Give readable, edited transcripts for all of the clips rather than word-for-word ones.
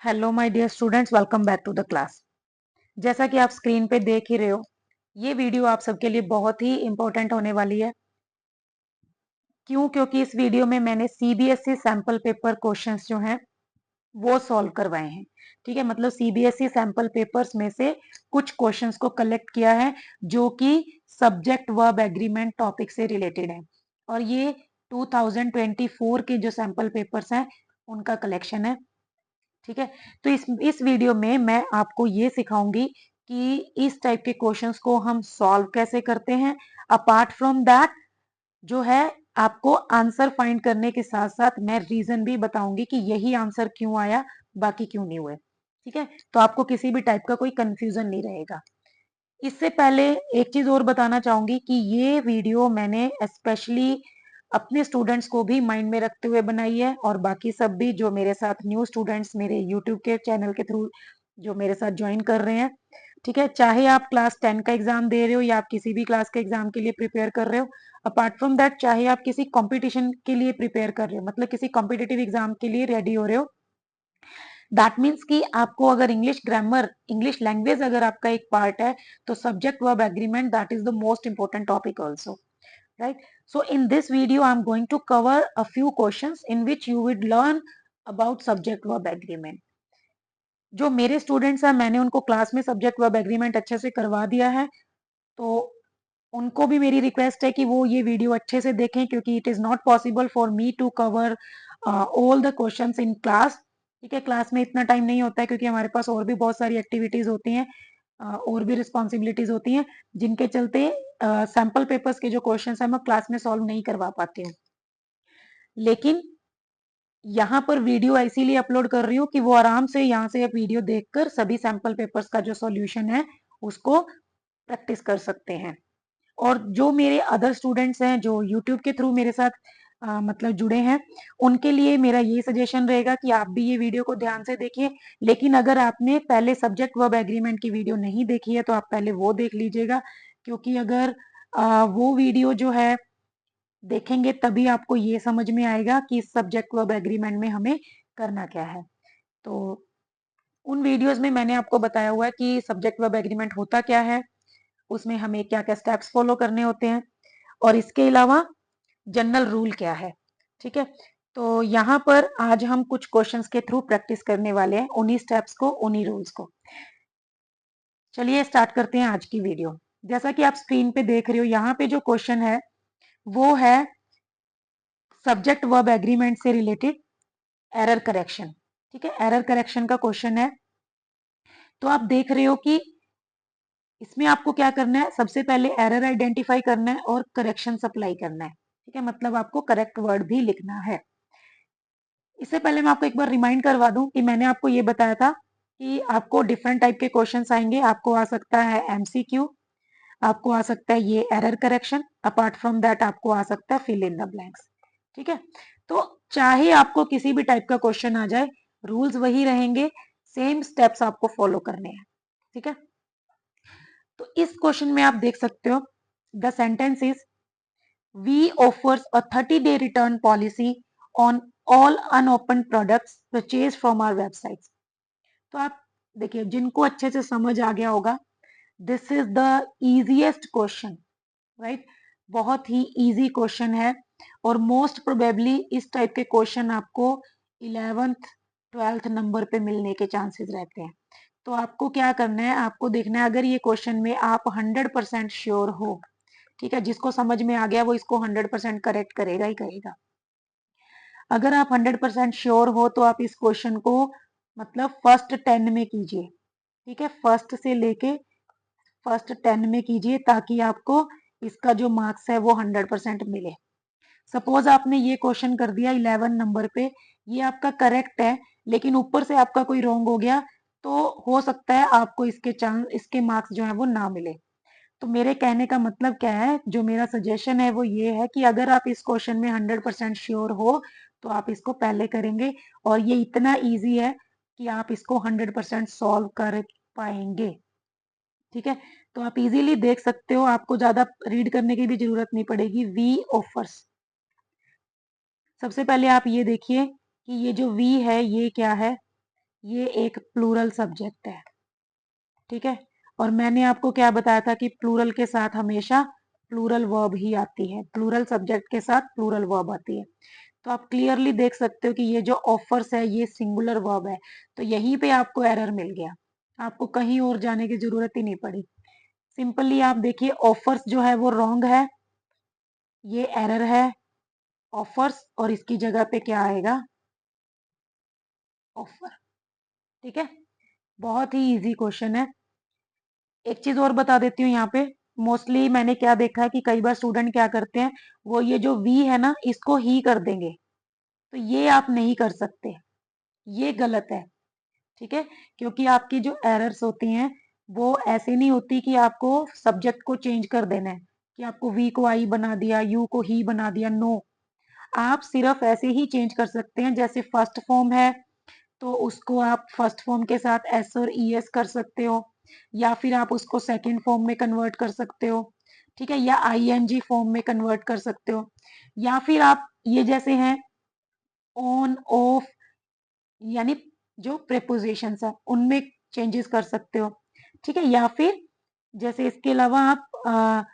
Hello my dear students, welcome back to the class. जैसा कि आप स्क्रीन पे देख ही रहे हो, ये वीडियो आप सबके लिए बहुत ही इंपॉर्टेंट होने वाली है। क्यों? क्योंकि इस वीडियो में मैंने सीबीएसई सैंपल पेपर क्वेश्चंस जो हैं वो सॉल्व करवाए हैं। ठीक है, मतलब सीबीएसई सैंपल पेपर्स में से कुछ क्वेश्चंस को कलेक्ट किया है जो कि सब्जेक्ट वर्ब एग्रीमेंट टॉपिक से रिलेटेड है, और ये 2024 के जो सैंपल पेपर्स हैं उनका कलेक्शन है। ठीक है, तो इस वीडियो में मैं आपको ये सिखाऊंगी कि इस टाइप के क्वेश्चंस को हम सॉल्व कैसे करते हैं। अपार्ट फ्रॉम दैट जो है, आपको आंसर फाइंड करने के साथ साथ मैं रीजन भी बताऊंगी कि यही आंसर क्यों आया, बाकी क्यों नहीं हुए। ठीक है, तो आपको किसी भी टाइप का कोई कंफ्यूजन नहीं रहेगा। इससे पहले एक चीज और बताना चाहूंगी कि ये वीडियो मैंने स्पेशली अपने स्टूडेंट्स को भी माइंड में रखते हुए बनाई है, और बाकी सब भी जो मेरे साथ न्यू स्टूडेंट्स मेरे यूट्यूब के चैनल के थ्रू जो मेरे साथ ज्वाइन कर रहे हैं। ठीक है, चाहे आप क्लास 10 का एग्जाम दे रहे हो या आप किसी भी क्लास के एग्जाम के लिए प्रिपेयर कर रहे हो, अपार्ट फ्रॉम दैट चाहे आप किसी कंपटीशन के लिए प्रिपेयर कर रहे हो, मतलब किसी कॉम्पिटिटिव एग्जाम के लिए रेडी हो रहे हो, दैट मीन्स कि आपको अगर इंग्लिश ग्रामर, इंग्लिश लैंग्वेज अगर आपका एक पार्ट है, तो subject verb agreement that is the most important topic also, right? So in this video I'm going to cover a few questions in which you would learn about subject verb agreement. जो मेरे students हैं, मैंने उनको class में subject verb agreement अच्छे से करवा दिया है, तो उनको भी मेरी रिक्वेस्ट है कि वो ये वीडियो अच्छे से देखें, क्योंकि it is not possible for me to cover all the questions in class. ठीक है, क्लास में इतना टाइम नहीं होता है क्योंकि हमारे पास और भी बहुत सारी एक्टिविटीज होती हैं, और भी रिस्पॉन्सिबिलिटीज होती हैं, जिनके चलते सैम्पल पेपर्स के जो क्वेश्चंस हैं मैं क्लास में सॉल्व नहीं करवा पाती हूँ। लेकिन यहाँ पर वीडियो इसीलिए अपलोड कर रही हूँ कि वो आराम से यहाँ से आप वीडियो देखकर सभी सैंपल पेपर्स का जो सॉल्यूशन है उसको प्रैक्टिस कर सकते हैं। और जो मेरे अदर स्टूडेंट्स हैं जो यूट्यूब के थ्रू मेरे साथ मतलब जुड़े हैं, उनके लिए मेरा ये सजेशन रहेगा कि आप भी ये वीडियो को ध्यान से देखिए। लेकिन अगर आपने पहले सब्जेक्ट वर्ब एग्रीमेंट की वीडियो नहीं देखी है तो आप पहले वो देख लीजिएगा, क्योंकि अगर वो वीडियो जो है देखेंगे तभी आपको ये समझ में आएगा कि इस सब्जेक्ट वर्ब एग्रीमेंट में हमें करना क्या है। तो उन वीडियोस में मैंने आपको बताया हुआ है कि सब्जेक्ट वर्ब एग्रीमेंट होता क्या है, उसमें हमें क्या क्या स्टेप्स फॉलो करने होते हैं, और इसके अलावा जनरल रूल क्या है। ठीक है, तो यहाँ पर आज हम कुछ क्वेश्चंस के थ्रू प्रैक्टिस करने वाले हैं, उन्हीं स्टेप्स को, उन्हीं रूल्स को। चलिए स्टार्ट करते हैं आज की वीडियो। जैसा कि आप स्क्रीन पे देख रहे हो, यहाँ पे जो क्वेश्चन है वो है सब्जेक्ट वर्ब एग्रीमेंट से रिलेटेड एरर करेक्शन। ठीक है, एरर करेक्शन का क्वेश्चन है। तो आप देख रहे हो कि इसमें आपको क्या करना है, सबसे पहले एरर आइडेंटिफाई करना है और करेक्शन अप्लाई करना है। ठीक है, मतलब आपको करेक्ट वर्ड भी लिखना है। इससे पहले मैं आपको एक बार रिमाइंड करवा दूं कि मैंने आपको ये बताया था कि आपको डिफरेंट टाइप के क्वेश्चंस आएंगे। आपको आ सकता है एमसीक्यू, आपको आ सकता है ये error correction, apart from that आपको आ सकता है फिल इन द ब्लैंक्स। ठीक है, तो चाहे आपको किसी भी टाइप का क्वेश्चन आ जाए, रूल्स वही रहेंगे, सेम स्टेप्स आपको फॉलो करने हैं। ठीक है, तो इस क्वेश्चन में आप देख सकते हो, the sentence is we offers a 30-day return policy on all unopen products purchase from our websites. तो आप देखिए, जिनको अच्छे से समझ आ गया होगा, this is the easiest question, right? बहुत ही इजी क्वेश्चन है, और मोस्ट प्रोबेबली इस टाइप के क्वेश्चन आपको 11th 12th नंबर पे मिलने के चांसेस रहते हैं। तो आपको क्या करना है, आपको देखना है अगर ये क्वेश्चन में आप 100% श्योर हो। ठीक है, जिसको समझ में आ गया वो इसको 100% करेक्ट करेगा ही करेगा। अगर आप 100% श्योर हो तो आप इस क्वेश्चन को मतलब फर्स्ट 10 में कीजिए। ठीक है, फर्स्ट से लेके फर्स्ट 10 में कीजिए, ताकि आपको इसका जो मार्क्स है वो 100% मिले। सपोज आपने ये क्वेश्चन कर दिया 11 नंबर पे, ये आपका करेक्ट है, लेकिन ऊपर से आपका कोई रॉन्ग हो गया, तो हो सकता है आपको इसके मार्क्स जो है वो ना मिले। तो मेरे कहने का मतलब क्या है, जो मेरा सजेशन है वो ये है कि अगर आप इस क्वेश्चन में 100% श्योर हो तो आप इसको पहले करेंगे, और ये इतना इजी है कि आप इसको 100% सॉल्व कर पाएंगे। ठीक है, तो आप इजीली देख सकते हो, आपको ज्यादा रीड करने की भी जरूरत नहीं पड़ेगी। वी ऑफर्स, सबसे पहले आप ये देखिए कि ये जो वी है ये क्या है, ये एक प्लूरल सब्जेक्ट है, ठीक है। और मैंने आपको क्या बताया था कि प्लूरल के साथ हमेशा प्लूरल वर्ब ही आती है, प्लूरल सब्जेक्ट के साथ प्लूरल वर्ब आती है। तो आप क्लियरली देख सकते हो कि ये जो ऑफर्स है ये सिंगुलर वर्ब है, तो यहीं पे आपको एरर मिल गया, आपको कहीं और जाने की जरूरत ही नहीं पड़ी। सिंपली आप देखिए ऑफर्स जो है वो रॉन्ग है, ये एरर है ऑफर्स, और इसकी जगह पे क्या आएगा, ऑफर, ठीक है। बहुत ही इजी क्वेश्चन है। एक चीज और बता देती हूँ यहाँ पे, मोस्टली मैंने क्या देखा है कि कई बार स्टूडेंट क्या करते हैं, वो ये जो वी है ना इसको ही कर देंगे, तो ये आप नहीं कर सकते, ये गलत है, ठीक है। क्योंकि आपकी जो एरर्स होती हैं वो ऐसे नहीं होती कि आपको सब्जेक्ट को चेंज कर देना है, कि आपको वी को आई बना दिया, यू को ही बना दिया, नो। आप सिर्फ ऐसे ही चेंज कर सकते हैं, जैसे फर्स्ट फॉर्म है तो उसको आप फर्स्ट फॉर्म के साथ एस और ई एस कर सकते हो, या फिर आप उसको सेकंड फॉर्म में कन्वर्ट कर सकते हो, ठीक है, या आई एन जी फॉर्म में कन्वर्ट कर सकते हो, या फिर आप ये जैसे हैं ऑन ऑफ, यानी जो प्रेपोजिशंस है उनमें चेंजेस कर सकते हो, ठीक है। या फिर जैसे इसके अलावा आप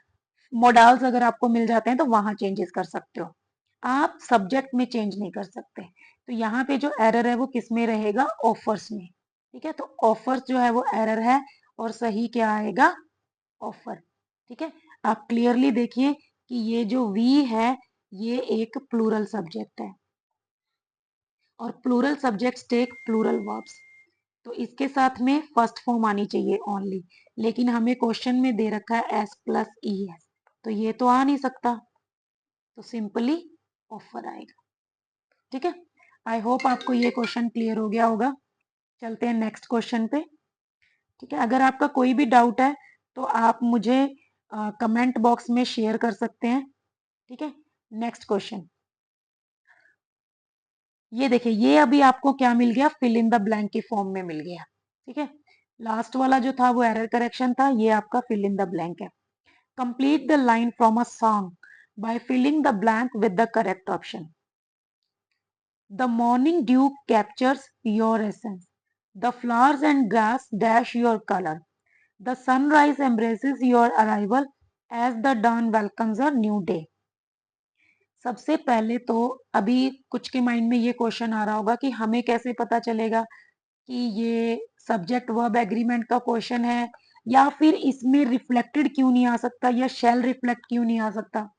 मोडाल्स अगर आपको मिल जाते हैं तो वहां चेंजेस कर सकते हो, आप सब्जेक्ट में चेंज नहीं कर सकते। तो यहाँ पे जो एरर है वो किस में रहेगा, ऑफर्स में, ठीक है। तो ऑफर्स जो है वो एरर है, और सही क्या आएगा, ऑफर, ठीक है। आप क्लियरली देखिए कि ये जो वी है ये एक प्लूरल सब्जेक्ट है, और plural subjects take plural verbs, तो इसके साथ में फर्स्ट फॉर्म आनी चाहिए ओनली, लेकिन हमें क्वेश्चन में दे रखा है एस प्लस ई एस, तो ये तो आ नहीं सकता, तो सिंपली ऑफर आएगा, ठीक है। आई होप आपको ये क्वेश्चन क्लियर हो गया होगा। चलते हैं नेक्स्ट क्वेश्चन पे, ठीक है। अगर आपका कोई भी डाउट है तो आप मुझे कमेंट बॉक्स में शेयर कर सकते हैं, ठीक है। नेक्स्ट क्वेश्चन, ये देखिए, ये अभी आपको क्या मिल गया, फिल इन द ब्लैंक की फॉर्म में मिल गया, ठीक है। लास्ट वाला जो था वो एरर करेक्शन था, ये आपका फिल इन द ब्लैंक है। Complete the line from a song by filling the blank with the correct option. The morning dew captures your essence, the flowers and grass dash your color, the sunrise embraces your arrival as the dawn welcomes a new day। सबसे पहले तो अभी कुछ के mind में ये question आ रहा होगा कि हमें कैसे पता चलेगा कि ये सब्जेक्ट वर्ब एग्रीमेंट का क्वेश्चन है, या फिर इसमें रिफ्लेक्टेड क्यों नहीं आ सकता, या शेल रिफ्लेक्ट क्यों नहीं आ सकता।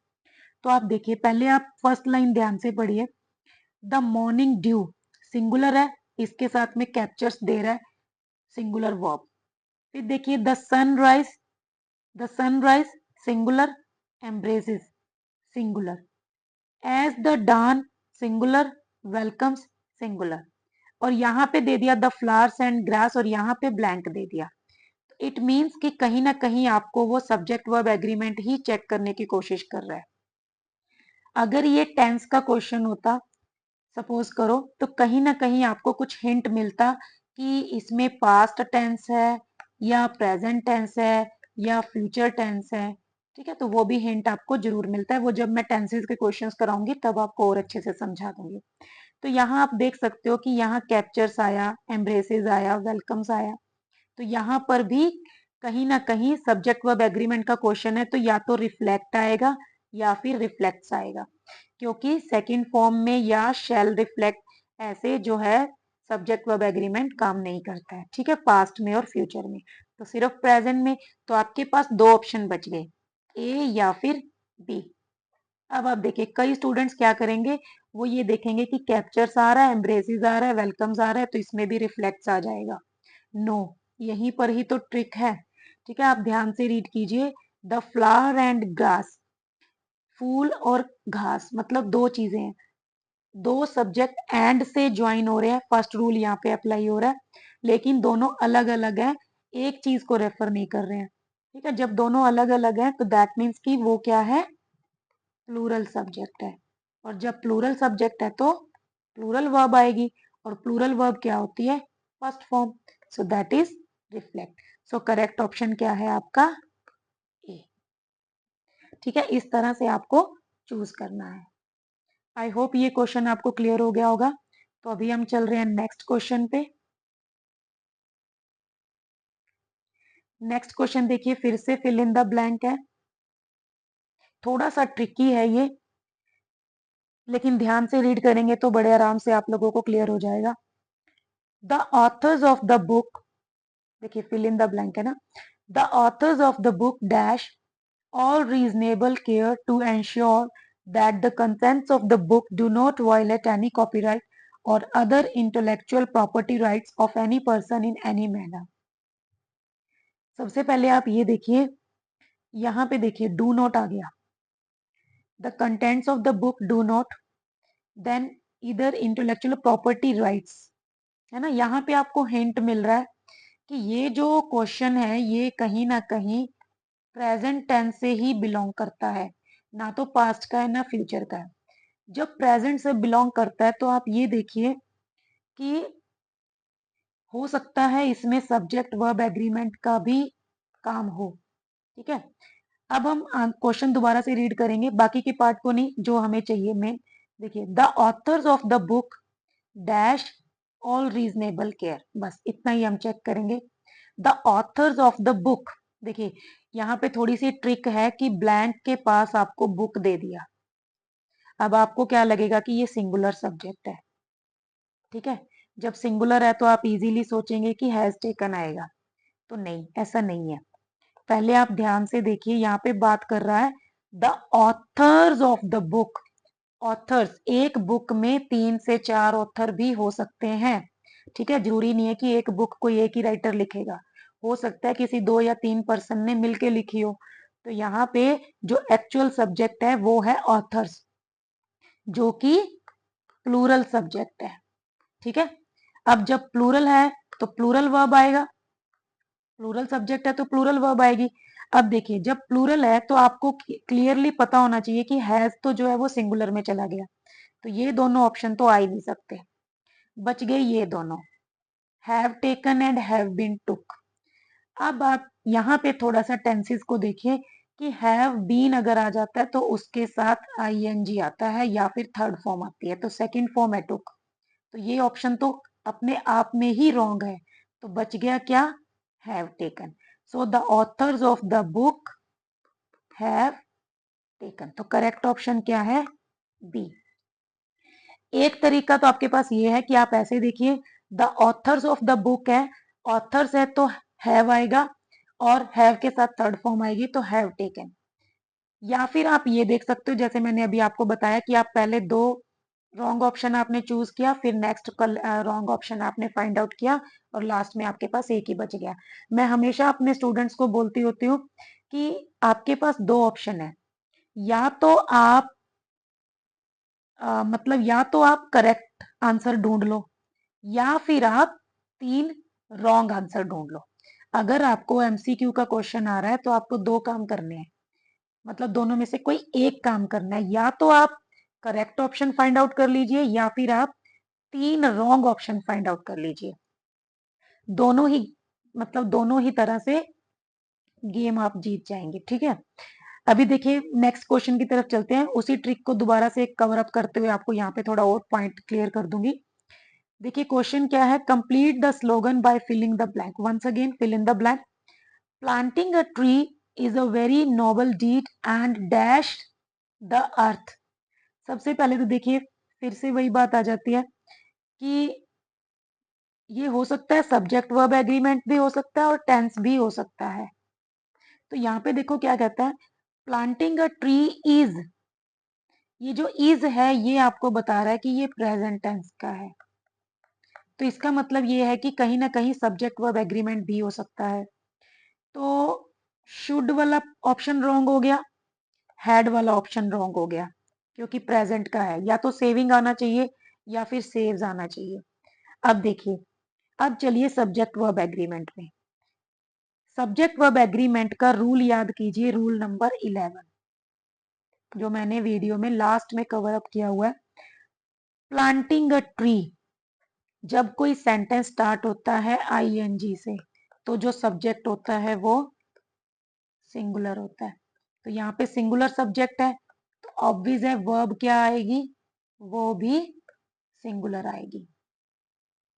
तो आप देखिए, पहले आप फर्स्ट लाइन ध्यान से पढ़िए, द मॉर्निंग ड्यू सिंगुलर है, इसके साथ में कैप्चर्स दे रहा है सिंगुलर वर्ब। फिर देखिए the sunrise singular, embraces singular, as the dawn singular, welcomes singular, और यहाँ पे दे दिया द फ्लावर्स एंड ग्रास, और यहाँ पे ब्लैंक दे दिया। इट मीन्स कि कहीं ना कहीं आपको वो सब्जेक्ट वर्ब एग्रीमेंट ही चेक करने की कोशिश कर रहा है। अगर ये टेंस का क्वेश्चन होता, सपोज करो, तो कहीं ना कहीं आपको कुछ हिंट मिलता कि इसमें पास्ट टेंस है, या प्रेजेंट टेंस है, या फ्यूचर टेंस है, ठीक है। तो वो भी हिंट आपको जरूर मिलता है, वो जब मैं टेंसेस के क्वेश्चंस कराऊंगी तब आपको और अच्छे से समझा दूंगी। तो यहाँ आप देख सकते हो कि यहाँ कैप्चर्स आया, एम्ब्रेसेस आया, वेलकम्स आया, तो यहाँ पर भी कहीं ना कहीं सब्जेक्ट वर्ब एग्रीमेंट का क्वेश्चन है, तो या तो रिफ्लेक्ट आएगा या फिर रिफ्लेक्ट्स आएगा, क्योंकि सेकंड फॉर्म में या शेल रिफ्लेक्ट ऐसे जो है सब्जेक्ट वर्ब एग्रीमेंट काम नहीं करता है, ठीक है, पास्ट में और फ्यूचर में। तो सिर्फ प्रेजेंट में, तो आपके पास दो ऑप्शन बच गए, ए या फिर बी। अब आप देखिए, कई स्टूडेंट्स क्या करेंगे, वो ये देखेंगे कि कैप्चर्स आ रहा है, एम्ब्रेसिस आ रहा है, वेलकम्स आ रहा है, तो इसमें भी रिफ्लेक्ट्स आ जाएगा। नो, यहीं पर ही तो ट्रिक है, ठीक है। आप ध्यान से रीड कीजिए, द फ्लावर एंड ग्रास, फूल और घास मतलब दो चीजें हैं, दो सब्जेक्ट एंड से ज्वाइन हो रहे हैं, फर्स्ट रूल यहाँ पे अप्लाई हो रहा है, लेकिन दोनों अलग अलग है, एक चीज को रेफर नहीं कर रहे हैं, ठीक है। जब दोनों अलग अलग हैं तो दैट मीन्स कि वो क्या है, प्लूरल सब्जेक्ट है, और जब प्लूरल सब्जेक्ट है तो प्लूरल वर्ब आएगी, और प्लूरल वर्ब क्या होती है, first form, so that is reflect. So correct option क्या है आपका, ए, ठीक है। इस तरह से आपको चूज करना है। आई होप ये क्वेश्चन आपको क्लियर हो गया होगा। तो अभी हम चल रहे हैं नेक्स्ट क्वेश्चन पे। नेक्स्ट क्वेश्चन देखिए, फिर से फिल इन द ब्लैंक है, थोड़ा सा ट्रिकी है ये, लेकिन ध्यान से रीड करेंगे तो बड़े आराम से आप लोगों को क्लियर हो जाएगा। The author's of the book, देखिए फिल इन द ब्लैंक है ना, the author's of the book dash all reasonable care to ensure that the contents of the book do not violate any copyright or other intellectual property rights of any person in any manner। सबसे पहले आप ये देखिए, यहां पे देखिए do not आ गया, the contents of the book do not, then इधर इंटेलेक्चुअल प्रॉपर्टी राइट्स, है ना। यहाँ पे आपको हिंट मिल रहा है कि ये जो क्वेश्चन है ये कहीं ना कहीं प्रेजेंट टेंस से ही बिलोंग करता है, ना तो पास्ट का है ना फ्यूचर का है। जब प्रेजेंट से बिलोंग करता है तो आप ये देखिए कि हो सकता है इसमें सब्जेक्ट वर्ब एग्रीमेंट का भी काम हो। ठीक है, अब हम क्वेश्चन दोबारा से रीड करेंगे, बाकी के पार्ट को नहीं, जो हमें चाहिए मेन। देखिए, the author's of the book dash all reasonable care, बस इतना ही हम चेक करेंगे। The author's of the book, देखिए यहाँ पे थोड़ी सी ट्रिक है कि ब्लैंक के पास आपको बुक दे दिया, अब आपको क्या लगेगा कि ये सिंगुलर सब्जेक्ट है। ठीक है, जब सिंगुलर है तो आप इजीली सोचेंगे कि हैज टेकन आएगा, तो नहीं, ऐसा नहीं है। पहले आप ध्यान से देखिए, यहाँ पे बात कर रहा है the author's of the book. Authors, एक बुक में 3 से 4 ऑथर भी हो सकते हैं। ठीक है, जरूरी नहीं है कि एक बुक कोई एक ही राइटर लिखेगा, हो सकता है किसी 2 या 3 पर्सन ने मिलके लिखी हो। तो यहाँ पे जो एक्चुअल सब्जेक्ट है वो है ऑथर्स, जो कि प्लूरल सब्जेक्ट है। ठीक है, अब जब प्लूरल है तो प्लूरल वर्ब आएगा, प्लूरल सब्जेक्ट है तो प्लूरल वर्ब आएगी। अब देखिए, जब प्लूरल है तो आपको क्लियरली पता होना चाहिए कि हैज तो जो है वो सिंगुलर में चला गया, तो ये दोनों ऑप्शन तो आ ही नहीं सकते, बच गए ये दोनों, have taken and have been took. अब आप यहाँ पे थोड़ा सा टेंसेस को देखिए कि हैव बीन अगर आ जाता है तो उसके साथ आईएनजी आता है या फिर थर्ड फॉर्म आती है, तो सेकंड फॉर्म है टुक, तो ये ऑप्शन तो अपने आप में ही रॉन्ग है, तो बच गया क्या, have taken. So the author's of the book have taken, तो करेक्ट ऑप्शन क्या है, बी। एक तरीका तो आपके पास ये है कि आप ऐसे देखिए, the author's of the book है, ऑथर्स है तो हैव आएगा और हैव के साथ थर्ड फॉर्म आएगी तो हैव टेकन। या फिर आप ये देख सकते हो, जैसे मैंने अभी आपको बताया कि आप पहले 2 रॉन्ग ऑप्शन आपने चूज किया, फिर नेक्स्ट रॉन्ग ऑप्शन आपने फाइंड आउट किया और लास्ट में आपके पास एक ही बच गया। मैं हमेशा अपने स्टूडेंट्स को बोलती होती हूँ कि आपके पास 2 ऑप्शन है, या तो आप मतलब या तो आप करेक्ट आंसर ढूंढ लो या फिर आप 3 रॉन्ग आंसर ढूंढ लो। अगर आपको एमसीक्यू का क्वेश्चन आ रहा है तो आपको 2 काम करने हैं, मतलब दोनों में से कोई एक काम करना है, या तो आप करेक्ट ऑप्शन फाइंड आउट कर लीजिए या फिर आप 3 रॉन्ग ऑप्शन फाइंड आउट कर लीजिए। दोनों ही, मतलब दोनों ही तरह से गेम आप जीत जाएंगे। ठीक है, अभी देखिए नेक्स्ट क्वेश्चन की तरफ चलते हैं, उसी ट्रिक को दोबारा से कवर अप करते हुए आपको यहाँ पे थोड़ा और पॉइंट क्लियर कर दूंगी। देखिए क्वेश्चन क्या है, complete the slogan by filling the blank. Once again fill in the blank. Planting a tree is a very noble deed and dash the earth. सबसे पहले तो देखिए फिर से वही बात आ जाती है कि ये हो सकता है सब्जेक्ट वर्ब एग्रीमेंट भी हो सकता है और टेंस भी हो सकता है। तो यहाँ पे देखो क्या कहता है, प्लांटिंग अ ट्री इज, ये जो इज है ये आपको बता रहा है कि ये प्रेजेंट टेंस का है, तो इसका मतलब ये है कि कहीं ना कहीं सब्जेक्ट वर्ब एग्रीमेंट भी हो सकता है। तो शुड वाला ऑप्शन रॉन्ग हो गया, हैड वाला ऑप्शन रॉन्ग हो गया, क्योंकि प्रेजेंट का है, या तो सेविंग आना चाहिए या फिर सेव्स आना चाहिए। अब देखिए, अब चलिए सब्जेक्ट वर्ब एग्रीमेंट में। सब्जेक्ट वर्ब एग्रीमेंट का रूल याद कीजिए, रूल नंबर 11, जो मैंने वीडियो में लास्ट में कवर अप किया हुआ है। प्लांटिंग अ ट्री, जब कोई सेंटेंस स्टार्ट होता है आईएनजी से तो जो सब्जेक्ट होता है वो सिंगुलर होता है, तो यहाँ पे सिंगुलर सब्जेक्ट है तो ऑब्वियस है वर्ब क्या आएगी, वो भी सिंगुलर आएगी,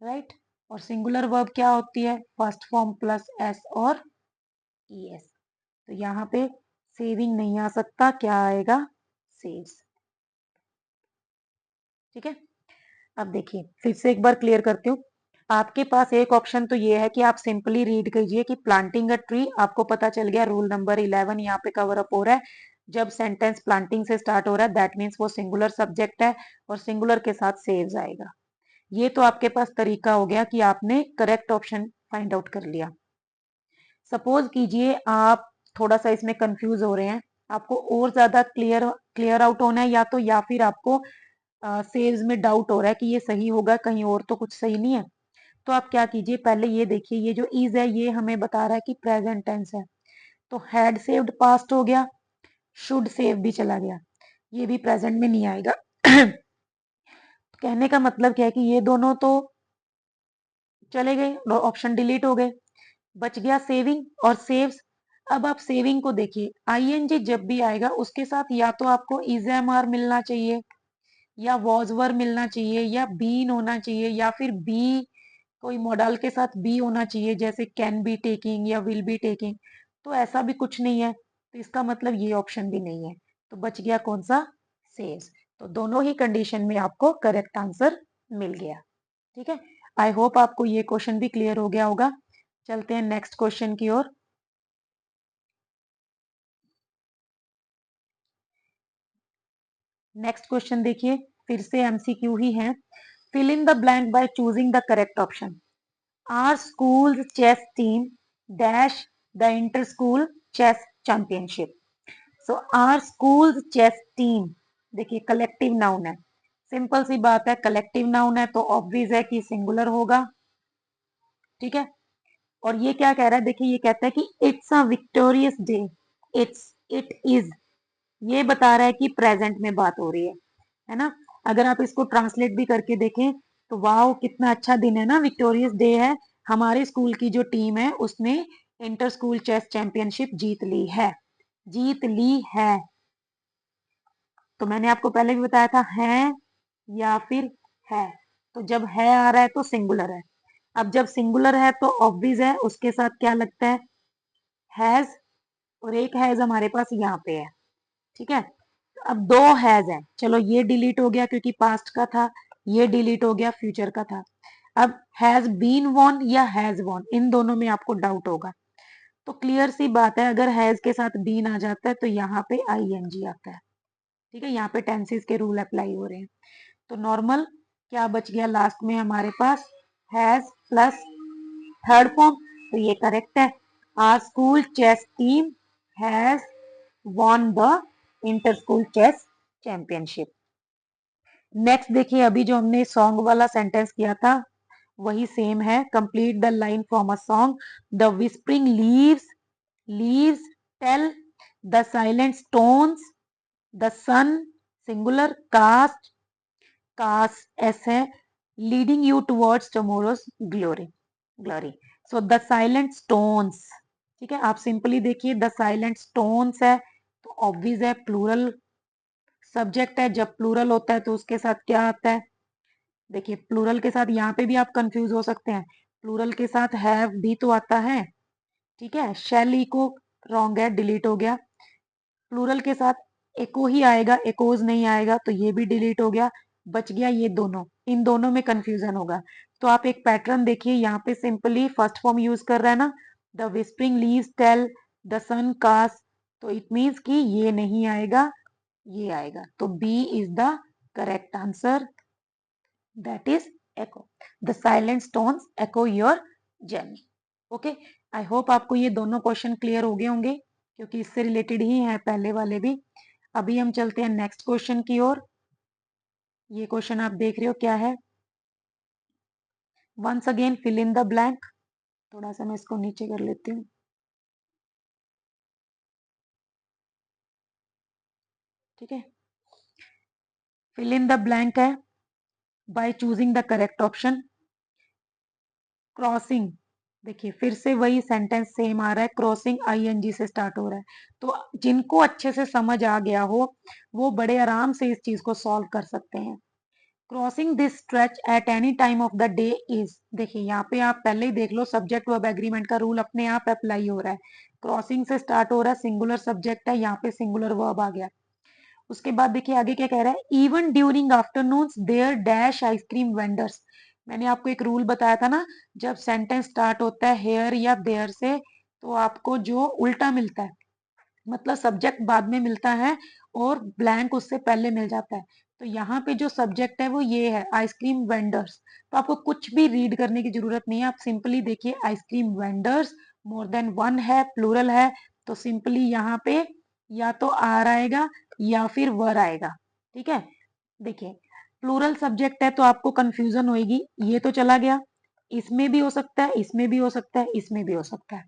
राइट। और सिंगुलर वर्ब क्या होती है, फर्स्ट फॉर्म प्लस एस और ES। तो यहाँ पे सेविंग नहीं आ सकता, क्या आएगा? सेव्स। ठीक है, अब देखिए फिर से एक बार क्लियर करती हूँ। आपके पास एक ऑप्शन तो ये है कि आप सिंपली रीड कीजिए कि प्लांटिंग अ ट्री, आपको पता चल गया रूल नंबर 11 यहाँ पे कवर अप हो रहा है। जब सेंटेंस प्लांटिंग से स्टार्ट हो रहा है दैट मीन्स वो सिंगुलर सब्जेक्ट है और सिंगुलर के साथ सेव्स आएगा। ये तो आपके पास तरीका हो गया कि आपने करेक्ट ऑप्शन फाइंड आउट कर लिया। सपोज कीजिए आप थोड़ा सा इसमें कंफ्यूज हो रहे हैं, आपको और ज्यादा क्लियर आउट होना है, या फिर आपको सेव्स में डाउट हो रहा है कि ये सही होगा, कहीं और तो कुछ सही नहीं है। तो आप क्या कीजिए, पहले ये देखिए, ये जो इज है ये हमें बता रहा है कि प्रेजेंट टेंस है, तो हैड सेव्ड पास्ट हो गया, शुड सेव भी चला गया, ये भी प्रेजेंट में नहीं आएगा। कहने का मतलब क्या है कि ये दोनों तो चले गए, ऑप्शन डिलीट हो गए, बच गया सेविंग और सेव्स। अब आप सेविंग को देखिए, आईएनजी जब भी आएगा उसके साथ या तो आपको इज एम आर मिलना चाहिए, या वॉज वर मिलना चाहिए, या बीन होना चाहिए, या फिर बी कोई मॉडल के साथ बी होना चाहिए, जैसे कैन बी टेकिंग या विल बी टेकिंग। तो ऐसा भी कुछ नहीं है, तो इसका मतलब ये ऑप्शन भी नहीं है। तो बच गया कौन सा? सेव्स। तो दोनों ही कंडीशन में आपको करेक्ट आंसर मिल गया। ठीक है, आई होप आपको ये क्वेश्चन भी क्लियर हो गया होगा। चलते हैं नेक्स्ट क्वेश्चन की ओर। नेक्स्ट क्वेश्चन देखिए, फिर से एमसीक्यू ही है। Fill in the blank by choosing the correct option. Our school chess team dash the inter school chess championship. So our school chess team, देखिए कलेक्टिव नाउन है, simple सी बात है, कलेक्टिव नाउन है तो ऑब्वियस है कि सिंगुलर होगा। ठीक है, और ये क्या कह रहा है, देखिए ये कहता है कि it's a victorious day, it is, ये बता रहा है कि प्रेजेंट में बात हो रही है ना। अगर आप इसको ट्रांसलेट भी करके देखें तो वाह कितना अच्छा दिन है ना, विक्टोरियस डे है, हमारे स्कूल की जो टीम है उसने इंटर स्कूल चेस चैंपियनशिप जीत ली है, जीत ली है। तो मैंने आपको पहले भी बताया था है या फिर है, तो जब है आ रहा है तो सिंगुलर है। अब जब सिंगुलर है तो ऑब्वियस है उसके साथ क्या लगता है, हैज, और एक हैज हमारे पास यहाँ पे है। ठीक है, अब दो हैज है, चलो ये डिलीट हो गया क्योंकि पास्ट का था, ये डिलीट हो गया फ्यूचर का था। अब हैज बीन वॉन या हैज वॉन, इन दोनों में आपको डाउट होगा। तो क्लियर सी बात है, अगर हैज के साथ बीन आ जाता है तो यहाँ पे आईएनजी आता है। ठीक है, यहाँ पे टेंसेस के रूल अप्लाई हो रहे हैं। तो नॉर्मल क्या बच गया लास्ट में हमारे पास, हैज प्लस थर्ड फॉर्म, तो ये करेक्ट है। Our school chess team has won the inter school chess championship. Next देखिए, अभी जो हमने सॉन्ग वाला सेंटेंस किया था वही सेम है, complete the line from a song. The whispering leaves, leaves tell the silent stones, the sun singular, cast, casts है, leading you towards tomorrow's glory, glory. So the silent stones, ठीक है, आप simply देखिए the silent stones है तो obvious है plural subject है, जब प्लूरल होता है तो उसके साथ क्या आता है, देखिए प्लूरल के साथ यहाँ पे भी आप कंफ्यूज हो सकते हैं, प्लूरल के साथ हैव भी तो आता है। ठीक है, शेल इको रॉन्ग है, डिलीट हो गया। प्लूरल के साथ एको ही आएगा, एकोज नहीं आएगा, तो ये भी डिलीट हो गया। बच गया ये दोनों, इन दोनों में कंफ्यूजन होगा। तो आप एक पैटर्न देखिए, यहाँ पे सिंपली फर्स्ट फॉर्म यूज कर रहा है ना, the whispering leaves tell the sun cast, तो इट मीन्स कि ये नहीं आएगा, ये आएगा। तो B is the correct answer, that is echo. The silent stones echo your journey. Okay, I hope आपको ये दोनों क्वेश्चन क्लियर हो गए होंगे क्योंकि इससे रिलेटेड ही है पहले वाले भी। अभी हम चलते हैं नेक्स्ट क्वेश्चन की ओर। ये क्वेश्चन आप देख रहे हो क्या है, once again fill in the blank. थोड़ा सा मैं इसको नीचे कर लेती हूँ। ठीक है, फिल इन द ब्लैंक है bye choosing the correct option. Crossing, देखिए फिर से वही सेंटेंस सेम आ रहा है, क्रॉसिंग आईएनजी से स्टार्ट हो रहा है। तो जिनको अच्छे से समझ आ गया हो वो बड़े आराम से इस चीज को सॉल्व कर सकते हैं। Crossing this stretch at any time of the day is, देखिए यहाँ पे आप पहले ही देख लो, सब्जेक्ट वर्ब एग्रीमेंट का रूल अपने आप अप्लाई हो रहा है। क्रॉसिंग से स्टार्ट हो रहा है, सिंगुलर सब्जेक्ट है, यहाँ पे सिंगुलर वर्ब आ गया। उसके बाद देखिए आगे क्या कह रहा है, even during afternoon there dash ice cream vendors. मैंने आपको एक रूल बताया था ना, जब सेंटेंस स्टार्ट होता है हेयर या देयर से, तो आपको जो उल्टा मिलता है, मतलब सब्जेक्ट बाद में मिलता है और ब्लैंक उससे पहले मिल जाता है। तो यहाँ पे जो सब्जेक्ट है वो ये है, आइसक्रीम वेंडर्स। तो आपको कुछ भी रीड करने की जरूरत नहीं है, आप सिंपली देखिए ice cream vendors, more than one है, प्लूरल है, तो सिंपली यहाँ पे या तो आर आएगा या फिर वर आएगा। ठीक है, देखिए प्लूरल सब्जेक्ट है तो आपको कंफ्यूजन होगी, ये तो चला गया, इसमें भी हो सकता है, इसमें भी हो सकता है, इसमें भी हो सकता है।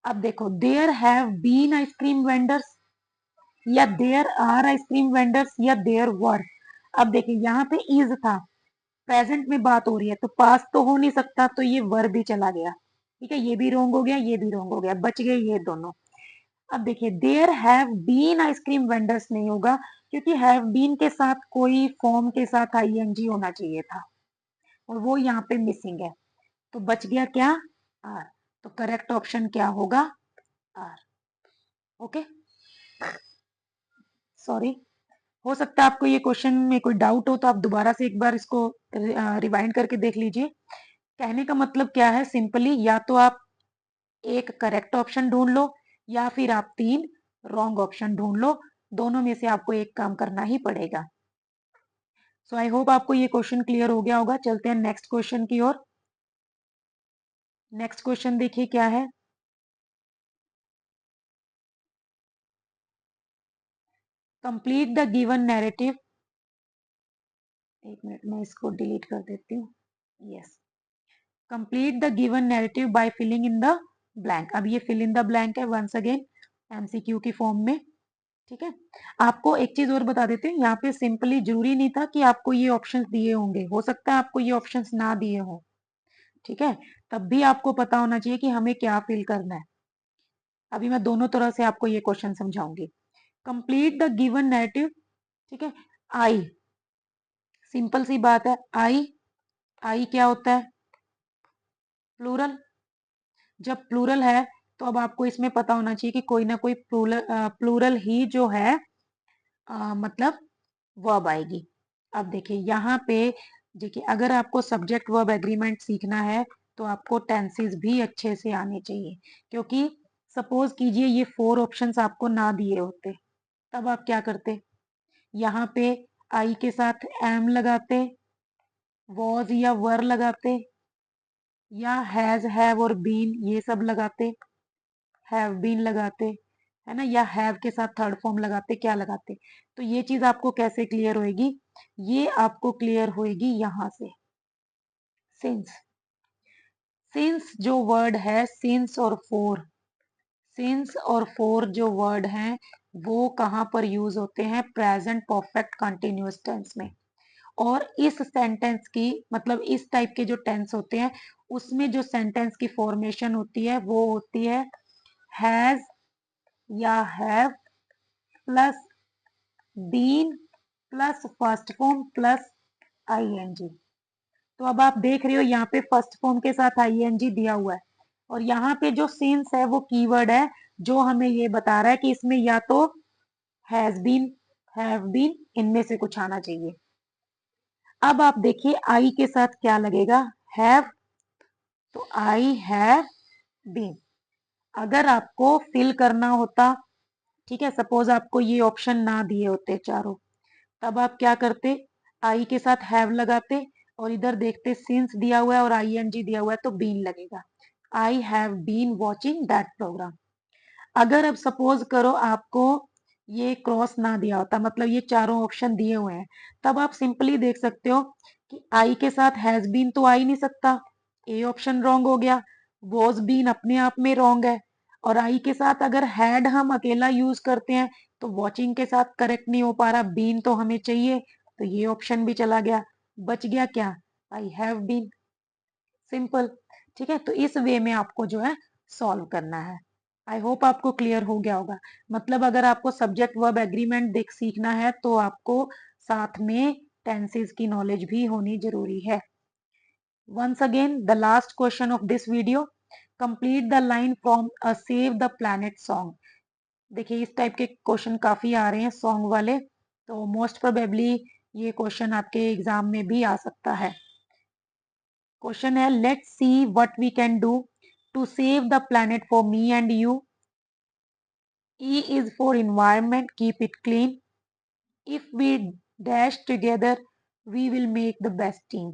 अब देखो, there have been ice cream vendors, या देयर आर आइसक्रीम वेंडर्स, या देयर वर। अब देखिए यहाँ पे इज था, प्रेजेंट में बात हो रही है, तो पास्ट तो हो नहीं सकता, तो ये वर भी चला गया। ठीक है, ये भी रॉन्ग हो गया, ये भी रॉन्ग हो गया, बच गए ये दोनों। अब देखिए there have been ice cream vendors नहीं होगा, क्योंकि हैव बीन के साथ कोई फॉर्म के साथ आईएनजी होना चाहिए था, और वो यहाँ पे मिसिंग है, तो बच गया क्या, आर। तो करेक्ट ऑप्शन क्या होगा, आर। ओके, सॉरी, हो सकता है आपको ये क्वेश्चन में कोई डाउट हो, तो आप दोबारा से एक बार इसको रिवाइंड करके देख लीजिए। कहने का मतलब क्या है, सिंपली या तो आप एक करेक्ट ऑप्शन ढूंढ लो, या फिर आप 3 रॉन्ग ऑप्शन ढूंढ लो, दोनों में से आपको एक काम करना ही पड़ेगा। सो आई होप आपको ये क्वेश्चन क्लियर हो गया होगा। चलते हैं नेक्स्ट क्वेश्चन की ओर। नेक्स्ट क्वेश्चन देखिए क्या है, कंप्लीट द गिवन नैरेटिव। एक मिनट में इसको डिलीट कर देती हूँ। Yes, complete the given narrative by filling in the blank. अब ये फिल इन द ब्लैंक है, वंस अगेन एमसीक्यू की फॉर्म में। ठीक है, आपको एक चीज और बता देते हैं, यहाँ पे सिंपली जरूरी नहीं था कि आपको ये ऑप्शंस दिए होंगे, हो सकता है आपको ये ऑप्शंस ना दिए हो। ठीक है, तब भी आपको पता होना चाहिए कि हमें क्या फिल करना है। अभी मैं दोनों तरह से आपको ये क्वेश्चन समझाऊंगी। Complete the given narrative. ठीक है, आई, सिंपल सी बात है, आई, आई क्या होता है, प्लूरल। जब प्लूरल है तो अब आपको इसमें पता होना चाहिए कि कोई ना कोई प्लूरल प्लूरल ही जो है मतलब वर्ब आएगी। अब देखिए यहाँ पे, देखिए अगर आपको सब्जेक्ट वर्ब एग्रीमेंट सीखना है तो आपको टेंसेस भी अच्छे से आने चाहिए, क्योंकि सपोज कीजिए ये 4 ऑप्शंस आपको ना दिए होते, तब आप क्या करते, यहाँ पे आई के साथ एम लगाते, वॉज या वर लगाते, या हैज, हैव और बीन ये सब लगाते, हैव बीन लगाते, है ना, या हैव के साथ थर्ड फॉर्म लगाते, क्या लगाते। तो ये चीज आपको कैसे क्लियर होएगी, ये आपको क्लियर होएगी यहां से, सिंस। सिंस जो वर्ड है, सिंस और फोर, सिंस और फोर जो वर्ड हैं वो कहाँ पर यूज होते हैं, प्रेजेंट परफेक्ट कंटिन्यूअस टेंस में। और इस सेंटेंस की, मतलब इस टाइप के जो टेंस होते हैं उसमें जो सेंटेंस की फॉर्मेशन होती है वो होती है हैज या have plus been plus first form plus ING. तो अब आप देख रहे हो यहाँ पे फर्स्ट फॉर्म के साथ आईएनजी दिया हुआ है, और यहाँ पे जो सिंस है वो कीवर्ड है जो हमें ये बता रहा है कि इसमें या तो हैज बीन, हैव बीन, इनमें से कुछ आना चाहिए। अब आप देखिए आई के साथ क्या लगेगा, हैव, तो आई हैव बीन। अगर आपको फिल करना होता, ठीक है, सपोज आपको ये ऑप्शन ना दिए होते चारों, तब आप क्या करते, आई के साथ हैव लगाते, और इधर देखते सिंस दिया हुआ है और आईएनजी दिया हुआ है तो बीन लगेगा, I have been watching that programme. अगर अब सपोज करो आपको ये क्रॉस ना दिया होता, मतलब ये चारों ऑप्शन दिए हुए हैं, तब आप सिंपली देख सकते हो कि आई के साथ हैज बीन तो आ ही नहीं सकता, ए ऑप्शन रॉन्ग हो गया, वॉज बीन अपने आप में रॉन्ग है, और आई के साथ अगर हैड हम अकेला यूज करते हैं तो वॉचिंग के साथ करेक्ट नहीं हो पा रहा, बीन तो हमें चाहिए, तो ये ऑप्शन भी चला गया, बच गया क्या, आई हैव बीन। सिंपल। ठीक है, तो इस वे में आपको जो है सॉल्व करना है। आई होप आपको क्लियर हो गया होगा। मतलब अगर आपको सब्जेक्ट वर्ब एग्रीमेंट देख सीखना है तो आपको साथ में टेंसेस की नॉलेज भी होनी जरूरी है। Once again the last question of this video, complete the line from a save the planet song. देखिए इस टाइप के क्वेश्चन काफी आ रहे हैं सॉन्ग वाले, तो मोस्ट प्रोबेबली ये क्वेश्चन आपके एग्जाम में भी आ सकता है। क्वेश्चन है, let's see what we can do to save the planet for me and you. E is for environment, keep it clean. If we dash together, we will make the best team.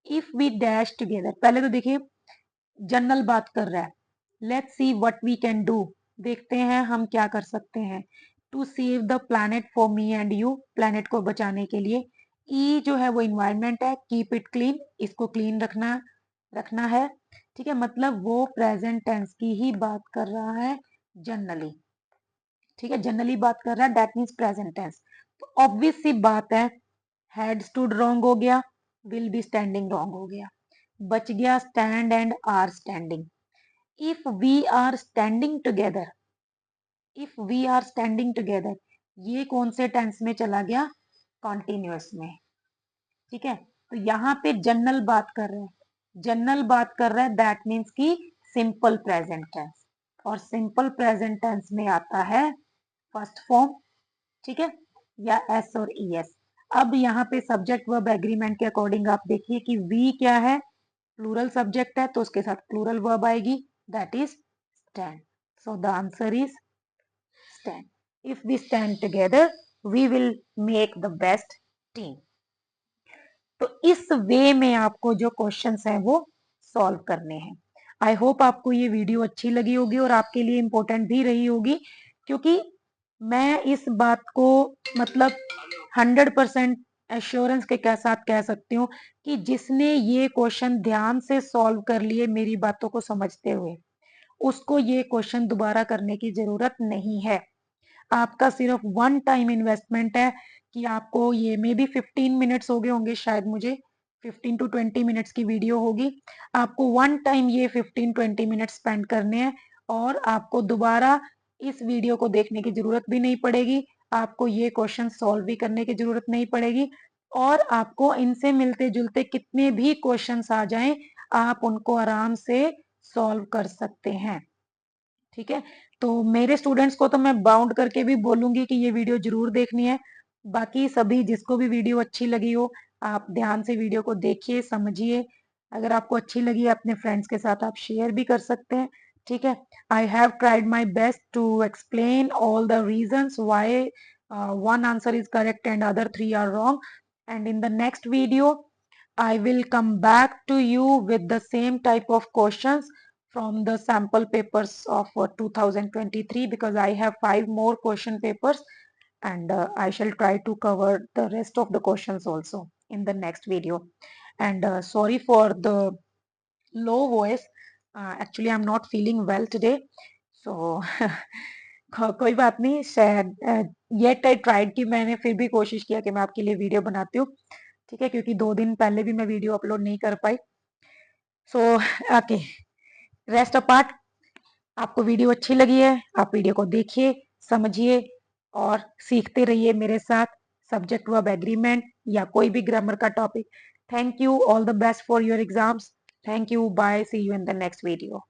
If we dash together, पहले तो देखिए general बात कर रहा है। Let's see what we can do, देखते हैं हम क्या कर सकते हैं। To save the planet for me and you, planet को बचाने के लिए। ई जो है वो इन्वायरमेंट है, कीप इट क्लीन, इसको क्लीन रखना रखना है। ठीक है, मतलब वो प्रेजेंट टेंस की ही बात कर रहा है जनरली। ठीक है, जनरली बात कर रहा है, दैट मीन्स प्रेजेंट टेंस। तो ऑब्वियस सी बात है, हैड स्टूड रॉन्ग हो गया, विल बी स्टैंडिंग रॉन्ग हो गया, बच गया stand and are standing. If we are standing together, if we are standing together, ये कौन से टेंस में चला गया? कॉन्टिन्यूअस में। ठीक है, तो यहाँ पे जनरल बात कर रहे हैं, जनरल बात कर रहा है, दैट मीन्स की सिंपल प्रेजेंट टेंस, और सिंपल प्रेजेंट टेंस में आता है फर्स्ट फॉर्म। ठीक है, या एस और ई एस। अब यहाँ पे सब्जेक्ट वर्ब एग्रीमेंट के अकॉर्डिंग आप देखिए कि वी क्या है, प्लूरल सब्जेक्ट है, तो उसके साथ प्लूरल वर्ब आएगी, that is stand. So the answer is stand. If we stand together we will make the best team. तो इस वे में आपको जो क्वेश्चंस हैं वो सॉल्व करने हैं। आई होप आपको ये वीडियो अच्छी लगी होगी और आपके लिए इम्पोर्टेंट भी रही होगी, क्योंकि मैं इस बात को मतलब 100% एश्योरेंस के साथ कह सकती हूँ कि जिसने ये क्वेश्चन ध्यान से सॉल्व कर लिए मेरी बातों को समझते हुए, उसको ये क्वेश्चन दोबारा करने की जरूरत नहीं है। आपका सिर्फ वन टाइम इन्वेस्टमेंट है कि आपको ये मे बी 15 मिनट्स हो गए होंगे शायद, मुझे 15 टू 20 मिनट्स की वीडियो होगी। आपको वन टाइम ये 15-20 मिनट स्पेंड करने हैं और आपको दोबारा इस वीडियो को देखने की जरूरत भी नहीं पड़ेगी, आपको ये क्वेश्चन सॉल्व भी करने की जरूरत नहीं पड़ेगी, और आपको इनसे मिलते जुलते कितने भी क्वेश्चंस आ जाएं आप उनको आराम से सॉल्व कर सकते हैं। ठीक है, तो मेरे स्टूडेंट्स को तो मैं बाउंड करके भी बोलूंगी कि ये वीडियो जरूर देखनी है। बाकी सभी जिसको भी वीडियो अच्छी लगी हो, आप ध्यान से वीडियो को देखिए, समझिए। अगर आपको अच्छी लगी अपने फ्रेंड्स के साथ आप शेयर भी कर सकते हैं। ठीक है, I have tried my best to explain all the reasons why one answer is correct and other 3 are wrong, and in the next video I will come back to you with the same type of questions from the sample papers of 2023, because I have 5 more question papers, and I shall try to cover the rest of the questions also in the next video. And sorry for the low voice, actually I'm not feeling well today, so कोई बात नहीं, शायद yet I tried कि मैंने फिर भी कोशिश किया कि मैं आपके लिए वीडियो बनाती हूँ। ठीक है, क्योंकि 2 दिन पहले भी मैं वीडियो अपलोड नहीं कर पाई। सो ओके, रेस्ट अपार्ट, आपको वीडियो अच्छी लगी है, आप वीडियो को देखिए, समझिए और सीखते रहिए मेरे साथ सब्जेक्ट वर्ब एग्रीमेंट या कोई भी ग्रामर का topic. Thank you, all the best for your exams. Thank you, bye, see you in the next video.